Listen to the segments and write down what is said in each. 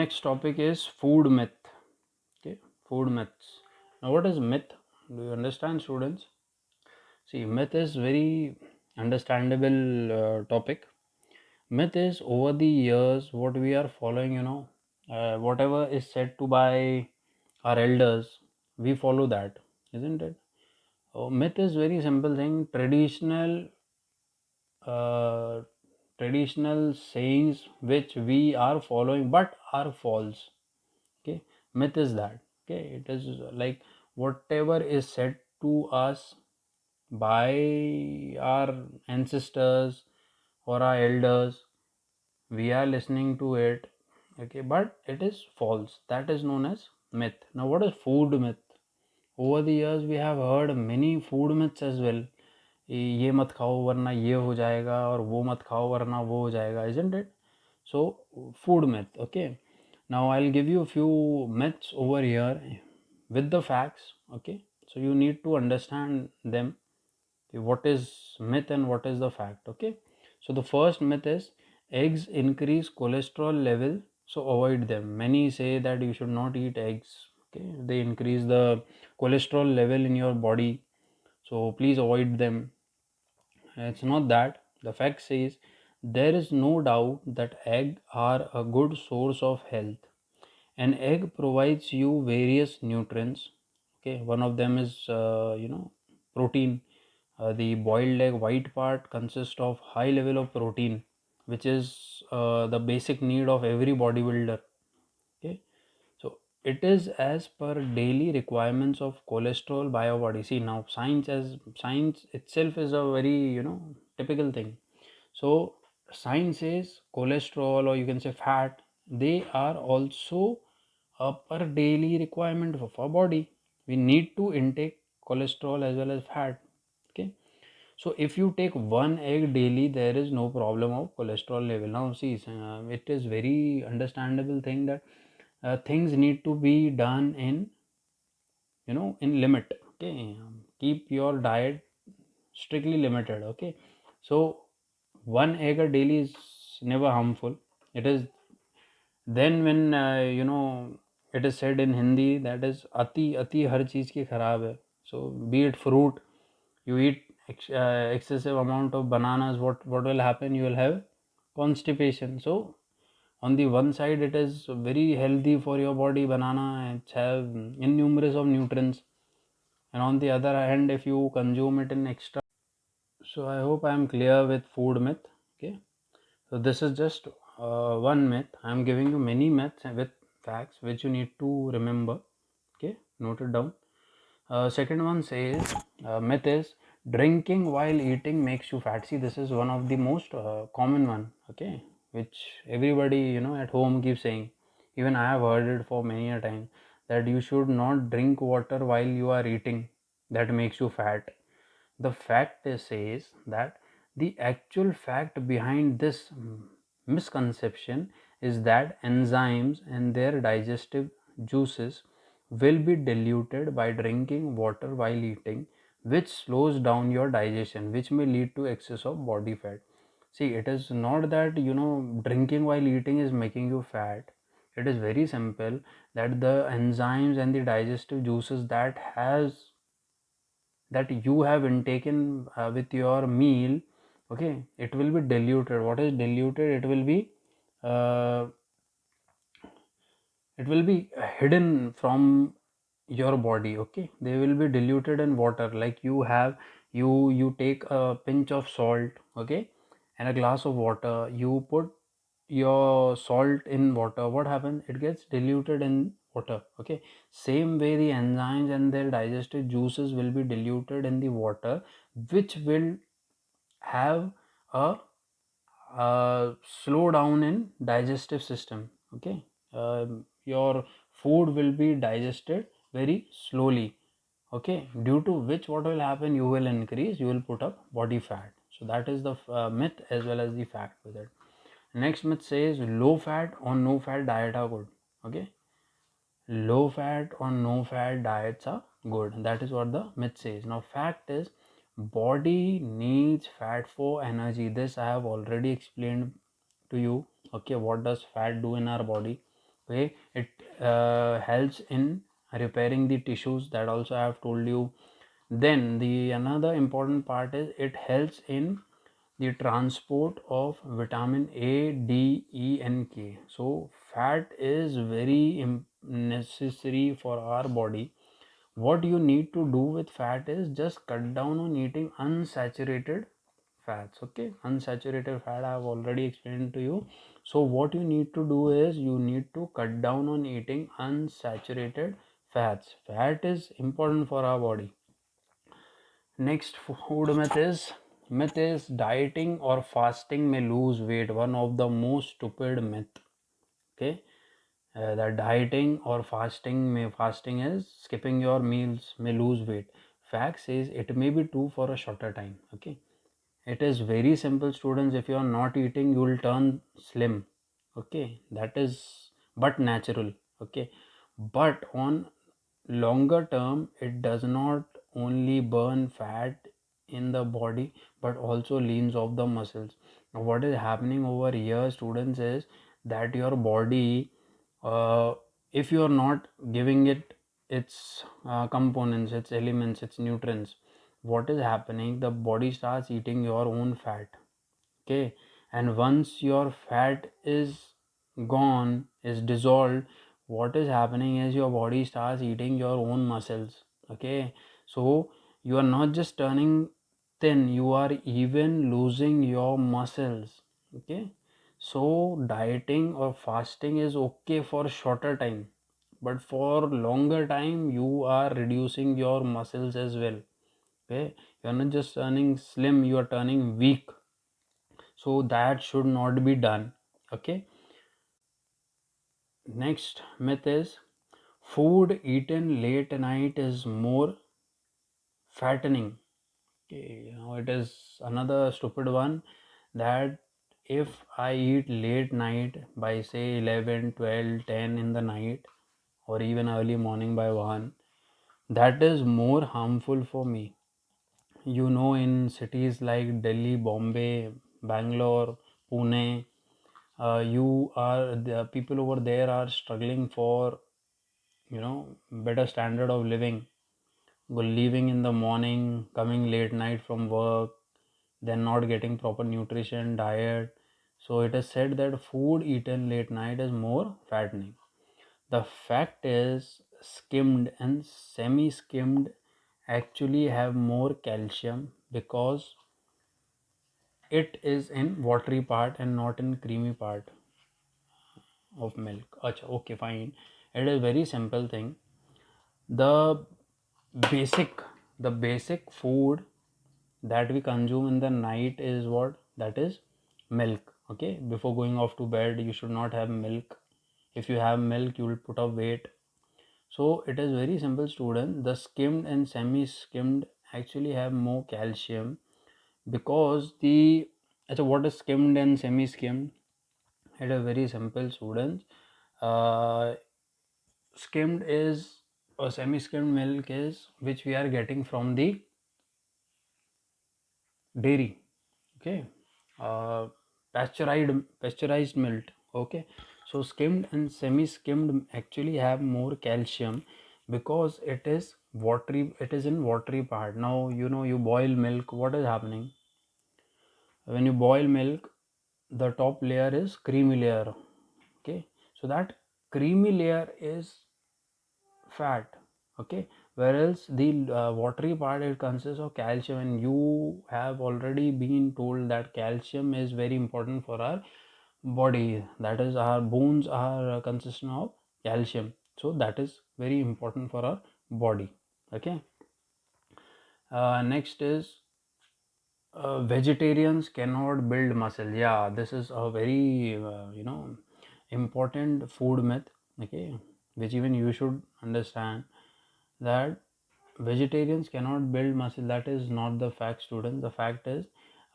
Next topic is food myth. Okay, food myths. Now, what is myth? Do you understand, students? See, myth is very understandable topic. Myth is over the years what we are following. Whatever is said to by our elders, we follow that, isn't it? Myth is very simple thing. Uh, traditional sayings which we are following but are false. Okay, myth is that. Okay, it is like whatever is said to us by our ancestors or our elders, we are listening to it. Okay, but it is false. That is known as myth. Now, what is food myth? Over the years we have heard many food myths as well. ये मत खाओ वरना ये हो जाएगा और वो मत खाओ वरना वो हो जाएगा, isn't it? So food myth. Okay, now I'll give you a few myths over here with the facts. Okay, so you need to understand them, what is myth and what is the fact. Okay, so the first myth is eggs increase cholesterol level, so avoid them. Many say that you should not eat eggs. Okay, they increase the cholesterol level in your body, so please avoid them. It's not that. The fact says there is no doubt that eggs are a good source of health. An egg provides you various nutrients. Okay, one of them is protein. The boiled egg white part consists of high level of protein, which is the basic need of every bodybuilder. Okay, so it is as per daily requirements of cholesterol by our body. See, now science itself is a very typical thing. So science says cholesterol, or you can say fat, they are also a per daily requirement of our body. We need to intake cholesterol as well as fat. Okay, so if you take one egg daily, there is no problem of cholesterol level. Now see, it is very understandable thing that things need to be done in in limit. Okay, keep your diet strictly limited. Okay, so one egg a daily is never harmful. It is then when it is said in Hindi that is ati har cheez ki kharab hai. So be it fruit, you eat excessive amount of bananas, what will happen? You will have constipation. So on the one side it is very healthy for your body, banana, it have innumerable of nutrients, and on the other hand if you consume it in extra. So I hope I am clear with food myth. Okay, so this is just one myth. I am giving you many myths with facts which you need to remember. Okay, note it down. Second one says myth is drinking while eating makes you fat. See, this is one of the most common one. Okay, which everybody at home keeps saying. Even I have heard it for many a time that you should not drink water while you are eating. That makes you fat. The fact says that the actual fact behind this misconception is that enzymes and their digestive juices will be diluted by drinking water while eating, which slows down your digestion, which may lead to excess of body fat. See, it is not that drinking while eating is making you fat. It is very simple that the enzymes and the digestive juices that you have intaken with your meal, okay, it will be diluted. What is diluted? Uh, it will be hidden from your body. Okay, they will be diluted in water. Like you take a pinch of salt, okay, and a glass of water. You put your salt in water. What happens? It gets diluted in water. Okay, same way the enzymes and their digestive juices will be diluted in the water, which will have a slow down in digestive system. Okay, your food will be digested very slowly. Okay, due to which what will happen? You will increase, you will put up body fat. So that is the myth as well as the fact with it. Next myth says low fat or no fat diet are good. Okay, low fat or no fat diets are good. That is what the myth says. Now fact is body needs fat for energy. This I have already explained to you. Okay, what does fat do in our body? Okay, it helps in repairing the tissues, that also I have told you. Then the another important part is it helps in the transport of vitamin A, D, E, and K. So fat is very necessary for our body. What you need to do with fat is just cut down on eating unsaturated fats. Okay, unsaturated fat I have already explained to you. So what you need to do is you need to cut down on eating unsaturated fats. Fat is important for our body. Next food myth is dieting or fasting may lose weight. One of the most stupid myth. Okay, that dieting or fasting is skipping your meals may lose weight. Fact says it may be true for a shorter time. Okay, it is very simple, students. If you are not eating, you will turn slim. Okay, that is but natural. Okay, but on longer term, it does not only burn fat in the body but also leans off the muscles. Now, what is happening over here, students, is that your body, uh, if you are not giving it its components, its elements, its nutrients, what is happening, the body starts eating your own fat. Okay, and once your fat is gone, is dissolved, what is happening is your body starts eating your own muscles. Okay, so you are not just turning thin, you are even losing your muscles. Okay, so dieting or fasting is okay for shorter time, but for longer time you are reducing your muscles as well. Okay, you are not just turning slim, you are turning weak. So that should not be done. Okay, next myth is food eaten late night is more fattening. Okay, it is another stupid one, that if I eat late night by say 11, 12, 10 in the night, or even early morning by 1, that is more harmful for me. In cities like Delhi, Bombay, Bangalore, Pune, the people over there are struggling for better standard of living, leaving in the morning, coming late night from work, then not getting proper nutrition diet. So it is said that food eaten late night is more fattening. The fact is, skimmed and semi skimmed actually have more calcium because it is in watery part and not in creamy part of milk. Acha, okay, fine. It is very simple thing. The basic the basic food that we consume in the night is what? That is milk. Okay, before going off to bed, you should not have milk. If you have milk, you will put up weight. So it is very simple, student. The skimmed and semi skimmed actually have more calcium because what is skimmed and semi skimmed? It is very simple, students. uh, Skimmed is, or semi skimmed milk is, which we are getting from the dairy. Okay, uh, pasteurized milk. Okay, so skimmed and semi skimmed actually have more calcium because it is in watery part. Now you boil milk, what is happening? When you boil milk, the top layer is creamy layer. Okay, so that creamy layer is fat. Okay, whereas the watery part, it consists of calcium, and you have already been told that calcium is very important for our body. That is, our bones are consistent of calcium, so that is very important for our body. Okay, next is vegetarians cannot build muscle. Yeah, this is a very important food myth. Okay, which even you should understand, that vegetarians cannot build muscle. That is not the fact, students. The fact is,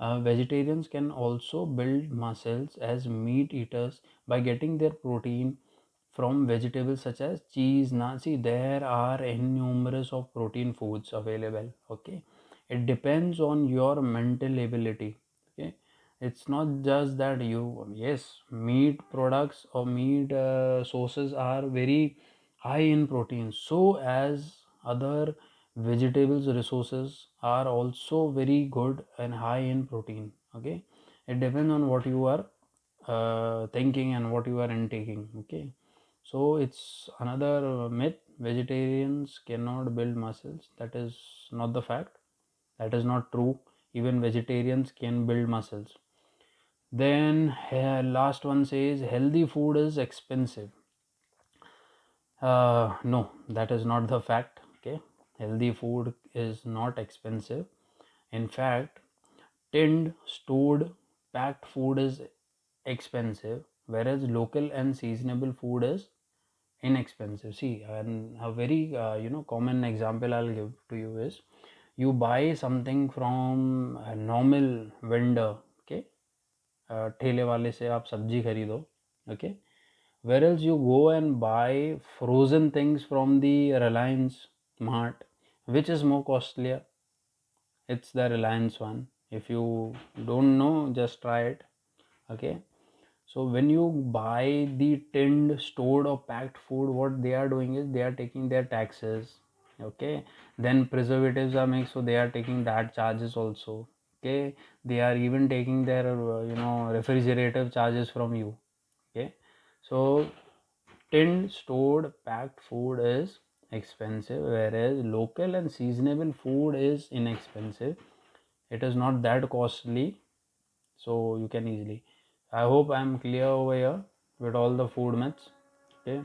vegetarians can also build muscles as meat eaters by getting their protein from vegetables such as cheese, nuts. See, there are innumerous of protein foods available. Okay, it depends on your mental ability. Okay, It's not just that you, yes, meat products or meat sources are very high in protein, so as other vegetables resources are also very good and high in protein. Okay, it depends on what you are thinking and what you are intaking. Okay, so it's another myth, vegetarians cannot build muscles. That is not the fact, that is not true. Even vegetarians can build muscles. Then last one says healthy food is expensive. No, that is not the fact. Okay, healthy food is not expensive. In fact, tinned, stored, packed food is expensive, whereas local and seasonable food is inexpensive. See, and a very common example I'll give to you is, you buy something from a normal vendor. Okay, ठेले वाले से आप सब्जी खरीदो. Okay, whereas you go and buy frozen things from the Reliance Mart, which is more costlier. It's the Reliance one. If you don't know, just try it. Okay, so when you buy the tinned, stored or packed food, what they are doing is they are taking their taxes. Okay, then preservatives are mixed, so they are taking that charges also. Okay, they are even taking their refrigerative charges from you. Okay, so tinned, stored, packed food is expensive, whereas local and seasonable food is inexpensive. It is not that costly, so you can easily. I hope I'm clear over here with all the food myths. Okay,